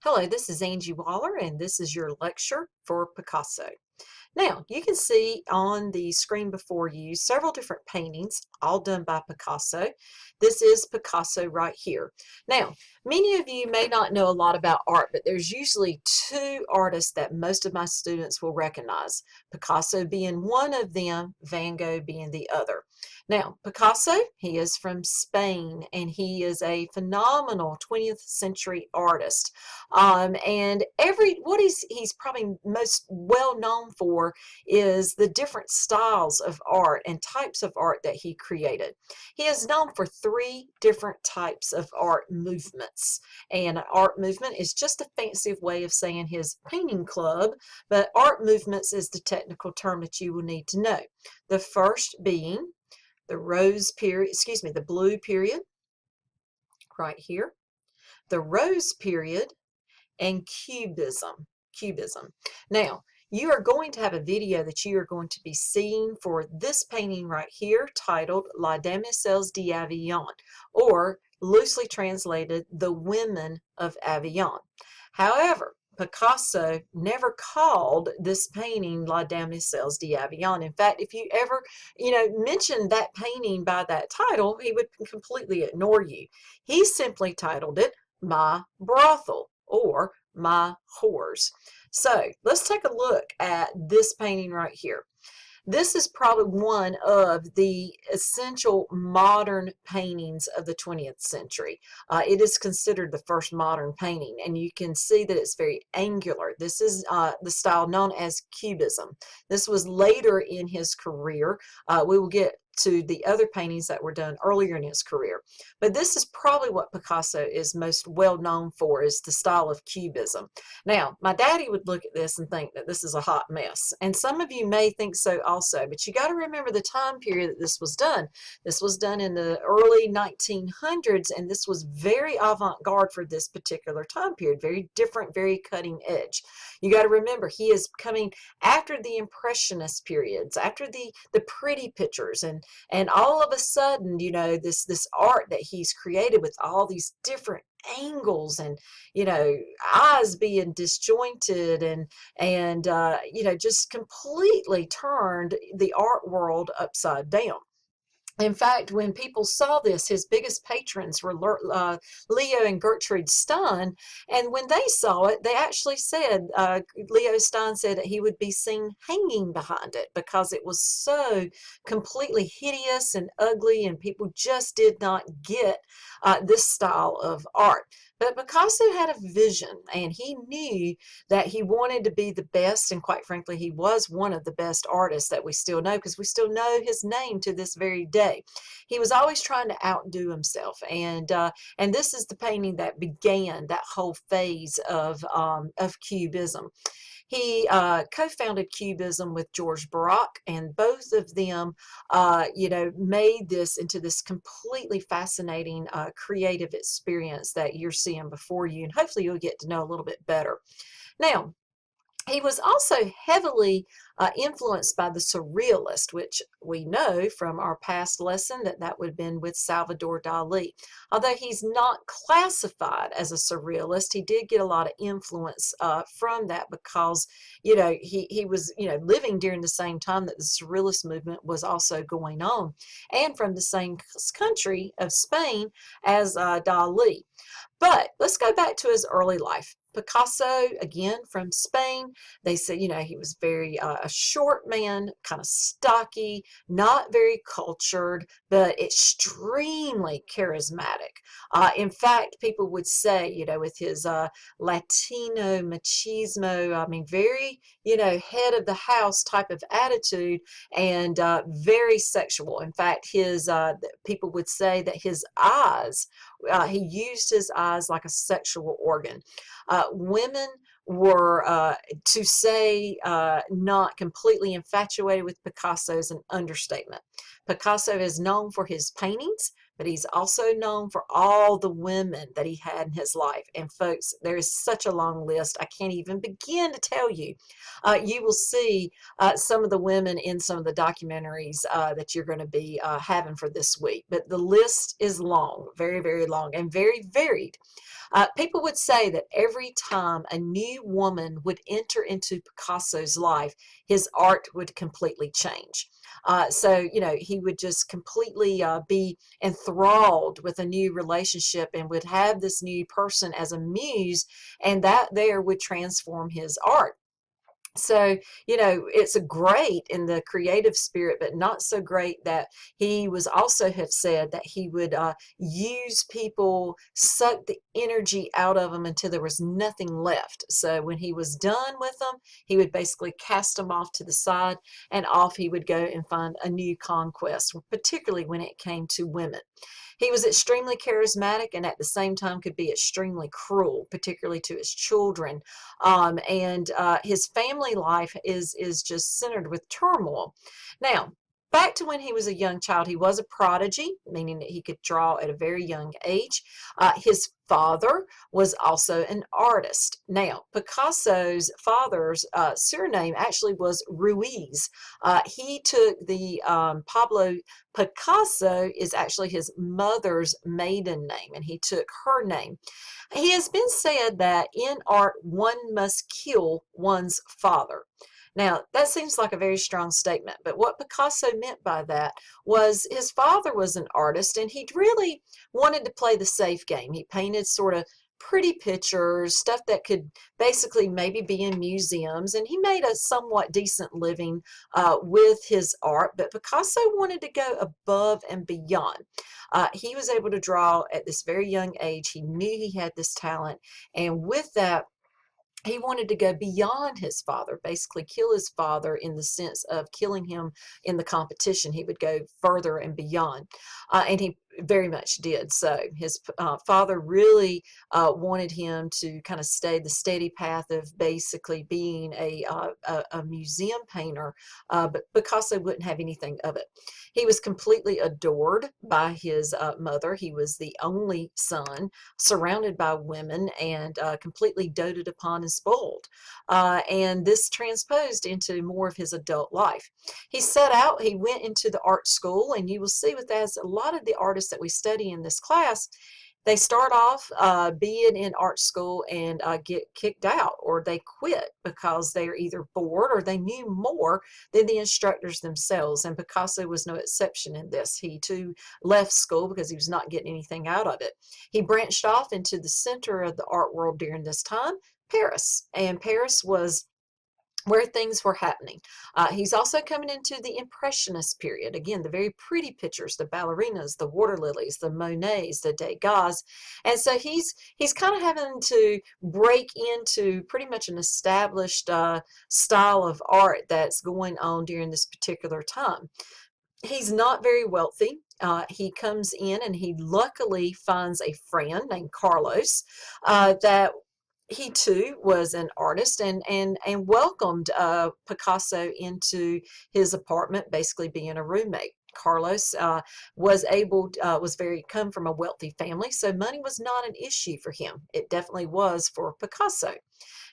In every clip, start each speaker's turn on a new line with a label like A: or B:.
A: Hello, this is Angie Waller, and this is your lecture for Picasso. Now, you can see on the screen before you several different paintings, all done by Picasso. This is Picasso right here. Now, many of you may not know a lot about art, but there's usually two artists that most of my students will recognize, Picasso being one of them, Van Gogh being the other. Now, Picasso, he is from Spain, and he is a phenomenal 20th century artist. And what he's probably most well known for is the different styles of art and types of art that he created. He is known for three different types of art movements. And an art movement is just a fancy way of saying his painting club, but art movements is the technical term that you will need to know. The first being the rose period, excuse me, the blue period, right here, the rose period, and cubism. Now, you are going to have a video that you are going to be seeing for this painting right here titled La Demoiselles d'Avignon, or loosely translated, The Women of Avignon. However, Picasso never called this painting La Demoiselles d'Avignon. In fact, if you ever, mention that painting by that title, he would completely ignore you. He simply titled it My Brothel, or My Whores. So let's take a look at this painting right here. This is probably one of the essential modern paintings of the 20th century. It is considered the first modern painting, and you can see that it's very angular. This is the style known as Cubism. This was later in his career. We will get to the other paintings that were done earlier in his career. But this is probably what Picasso is most well known for, is the style of Cubism. Now, my daddy would look at this and think that this is a hot mess. And some of you may think so also, but you got to remember the time period that this was done. This was done in the early 1900s, and this was very avant-garde for this particular time period, very different, very cutting edge. You got to remember, he is coming after the Impressionist periods, after the pretty pictures, and all of a sudden, this art that he's created with all these different angles and eyes being disjointed and just completely turned the art world upside down. In fact, when people saw this, his biggest patrons were Leo and Gertrude Stein, and when they saw it, they actually said, Leo Stein said that he would be seen hanging behind it because it was so completely hideous and ugly, and people just did not get this style of art. But Picasso had a vision, and he knew that he wanted to be the best, and quite frankly, he was one of the best artists that we still know, because we still know his name to this very day. He was always trying to outdo himself, and this is the painting that began that whole phase of Cubism. He co-founded Cubism with George Braque, and both of them, made this into this completely fascinating creative experience that you're seeing before you, and hopefully you'll get to know a little bit better. Now, he was also heavily influenced by the Surrealist, which we know from our past lesson that would have been with Salvador Dali. Although he's not classified as a Surrealist, he did get a lot of influence from that, because he was living during the same time that the Surrealist movement was also going on, and from the same country of Spain as Dali. But let's go back to his early life. Picasso, again, from Spain. They say, he was very a short man, kind of stocky, not very cultured, but extremely charismatic. In fact, people would say, with his Latino machismo, I mean, very, head of the house type of attitude, and very sexual. In fact, his people would say that his eyes, he used his eyes like a sexual organ. Women were, to say not completely infatuated with Picasso is an understatement. Picasso is known for his paintings, but he's also known for all the women that he had in his life. And folks, there is such a long list, I can't even begin to tell you. You will see some of the women in some of the documentaries that you're going to be having for this week. But the list is long, very, very long, and very varied. People would say that every time a new woman would enter into Picasso's life, his art would completely change. So, he would just completely be enthralled with a new relationship and would have this new person as a muse, and that there would transform his art. So, it's a great in the creative spirit, but not so great that he was also have said that he would use people, suck the energy out of them until there was nothing left. So when he was done with them, he would basically cast them off to the side, and off he would go and find a new conquest, particularly when it came to women. He was extremely charismatic and at the same time could be extremely cruel, particularly to his children. And his family life is just centered with turmoil. Now, back to when he was a young child, he was a prodigy, meaning that he could draw at a very young age. His father was also an artist. Now, Picasso's father's surname actually was Ruiz. He took the Pablo Picasso is actually his mother's maiden name, and he took her name. He has been said that in art, one must kill one's father. Now, that seems like a very strong statement, but what Picasso meant by that was his father was an artist and he really wanted to play the safe game. He painted sort of pretty pictures, stuff that could basically maybe be in museums, and he made a somewhat decent living with his art, but Picasso wanted to go above and beyond. He was able to draw at this very young age. He knew he had this talent, and with that, he wanted to go beyond his father, basically kill his father in the sense of killing him in the competition. He would go further and beyond, and he very much did so. His father really wanted him to kind of stay the steady path of basically being a museum painter, but Picasso wouldn't have anything of it. He was completely adored by his mother. He was the only son, surrounded by women, and completely doted upon and spoiled. And this transposed into more of his adult life. He set out, he went into the art school, and you will see with as a lot of the artists that we study in this class, they start off being in art school and get kicked out, or they quit because they're either bored or they knew more than the instructors themselves. And Picasso was no exception in this. He too left school because he was not getting anything out of it. He branched off into the center of the art world during this time, Paris. And Paris was where things were happening. He's also coming into the Impressionist period. Again, the very pretty pictures, the ballerinas, the water lilies, the Monets, the Degas. And so he's kind of having to break into pretty much an established style of art that's going on during this particular time. He's not very wealthy. He comes in and he luckily finds a friend named Carlos that he too was an artist and welcomed Picasso into his apartment, basically being a roommate. Carlos was very come from a wealthy family, so money was not an issue for him. It definitely was for Picasso.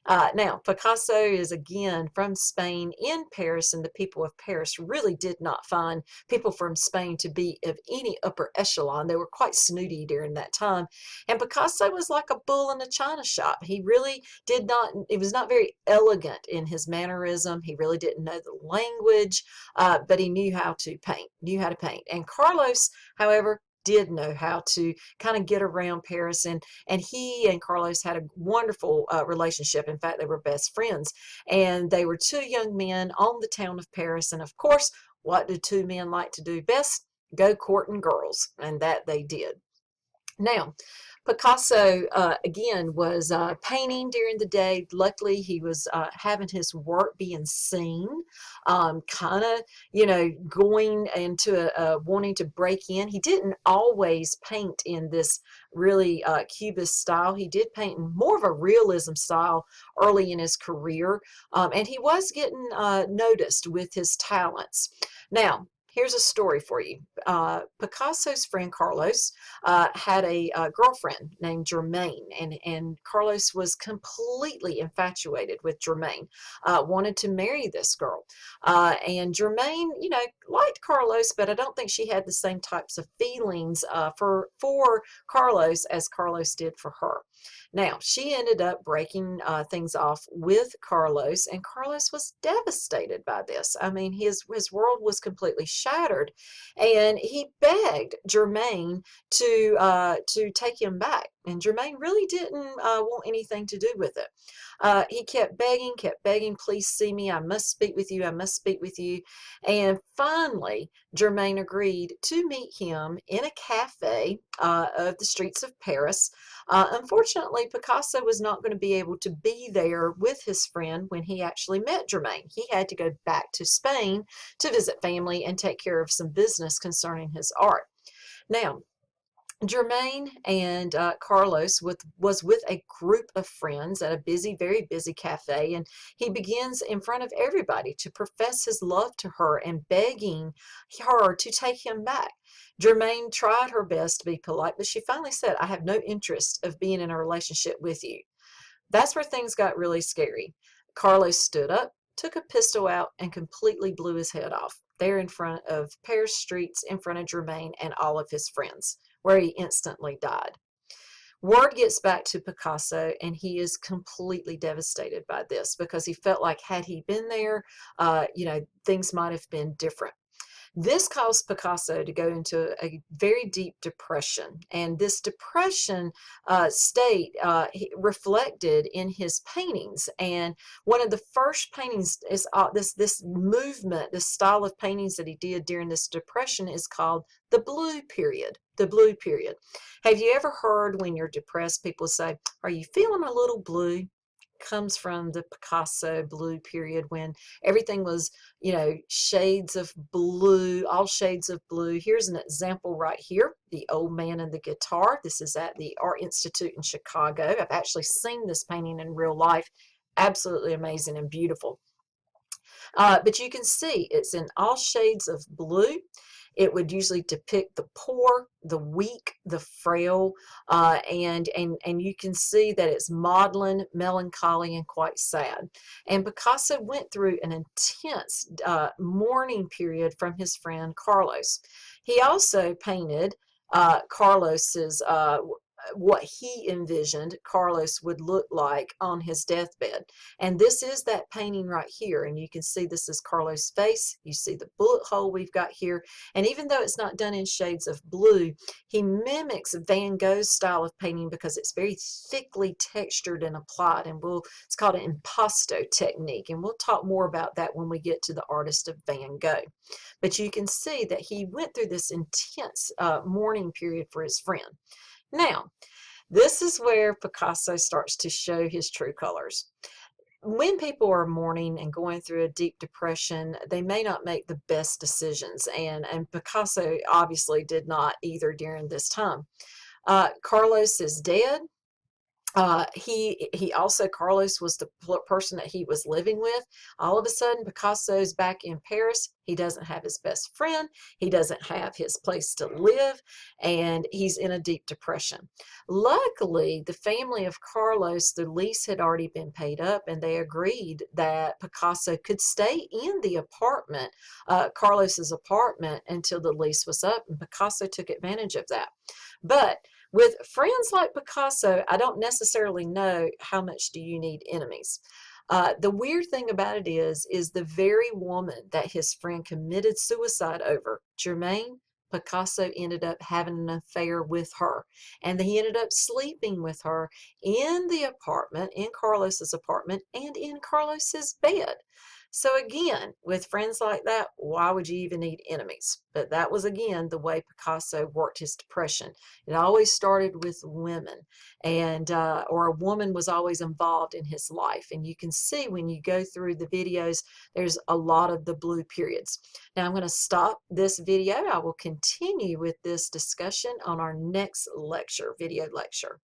A: Now, Picasso is again from Spain in Paris, and the people of Paris really did not find people from Spain to be of any upper echelon. They were quite snooty during that time. And Picasso was like a bull in a china shop. He really did not, it was not very elegant in his mannerism. He really didn't know the language, but he knew how to paint, knew how to paint. And Carlos, however, did know how to kind of get around Paris, and he and Carlos had a wonderful relationship. In fact, they were best friends, and they were two young men on the town of Paris. And of course, what do two men like to do best? Go courting girls, and that they did. Now, Picasso, again, was painting during the day. Luckily, he was having his work being seen, kind of, going into wanting to break in. He didn't always paint in this really Cubist style. He did paint in more of a realism style early in his career, and he was getting noticed with his talents. Now, here's a story for you. Picasso's friend Carlos had a girlfriend named Germaine, and Carlos was completely infatuated with Germaine, wanted to marry this girl. And Germaine, liked Carlos, but I don't think she had the same types of feelings for Carlos as Carlos did for her. Now, she ended up breaking things off with Carlos, and Carlos was devastated by this. I mean, his world was completely shattered, and he begged Germaine to take him back. And Germaine really didn't want anything to do with it. He kept begging, please see me. I must speak with you. I must speak with you. And finally, Germaine agreed to meet him in a cafe of the streets of Paris. Unfortunately, Picasso was not going to be able to be there with his friend when he actually met Germaine. He had to go back to Spain to visit family and take care of some business concerning his art. Now, Germaine and Carlos was with a group of friends at a busy, very busy cafe, and he begins in front of everybody to profess his love to her and begging her to take him back. Germaine tried her best to be polite, but she finally said, I have no interest of being in a relationship with you. That's where things got really scary. Carlos stood up, took a pistol out, and completely blew his head off there in front of Paris streets, in front of Germaine and all of his friends, where he instantly died. Word gets back to Picasso, and he is completely devastated by this because he felt like had he been there, things might have been different. This caused Picasso to go into a very deep depression, and this depression state reflected in his paintings. And one of the first paintings is this movement, this style of paintings that he did during this depression is called the Blue Period. The Blue Period. Have you ever heard when you're depressed, people say, "Are you feeling a little blue?" Comes from the Picasso blue period when everything was, shades of blue, all shades of blue. Here's an example right here, the old man and the guitar. This is at the Art Institute in Chicago. I've actually seen this painting in real life. Absolutely amazing and beautiful. But you can see it's in all shades of blue. It would usually depict the poor, the weak, the frail, and you can see that it's maudlin, melancholy, and quite sad. And Picasso went through an intense mourning period from his friend Carlos. He also painted Carlos's what he envisioned Carlos would look like on his deathbed. And this is that painting right here. And you can see this is Carlos' face. You see the bullet hole we've got here. And even though it's not done in shades of blue, he mimics Van Gogh's style of painting because it's very thickly textured and applied. And it's called an impasto technique. And we'll talk more about that when we get to the artist of Van Gogh. But you can see that he went through this intense mourning period for his friend. Now, this is where Picasso starts to show his true colors. When people are mourning and going through a deep depression, they may not make the best decisions, and Picasso obviously did not either during this time. Carlos is dead. He also, Carlos was the person that he was living with. All of a sudden, Picasso's back in Paris. He doesn't have his best friend. He doesn't have his place to live, and he's in a deep depression. Luckily, the family of Carlos, the lease had already been paid up, and they agreed that Picasso could stay in the apartment, Carlos's apartment, until the lease was up, and Picasso took advantage of that. But with friends like Picasso, I don't necessarily know how much do you need enemies. The weird thing about it is the very woman that his friend committed suicide over, Germaine, Picasso ended up having an affair with her. And he ended up sleeping with her in the apartment, in Carlos's apartment, and in Carlos's bed. So again, with friends like that, why would you even need enemies? But that was, again, the way Picasso worked his depression. It always started with women, and or a woman was always involved in his life. And you can see when you go through the videos, there's a lot of the blue periods. Now I'm going to stop this video. I will continue with this discussion on our next lecture, video lecture.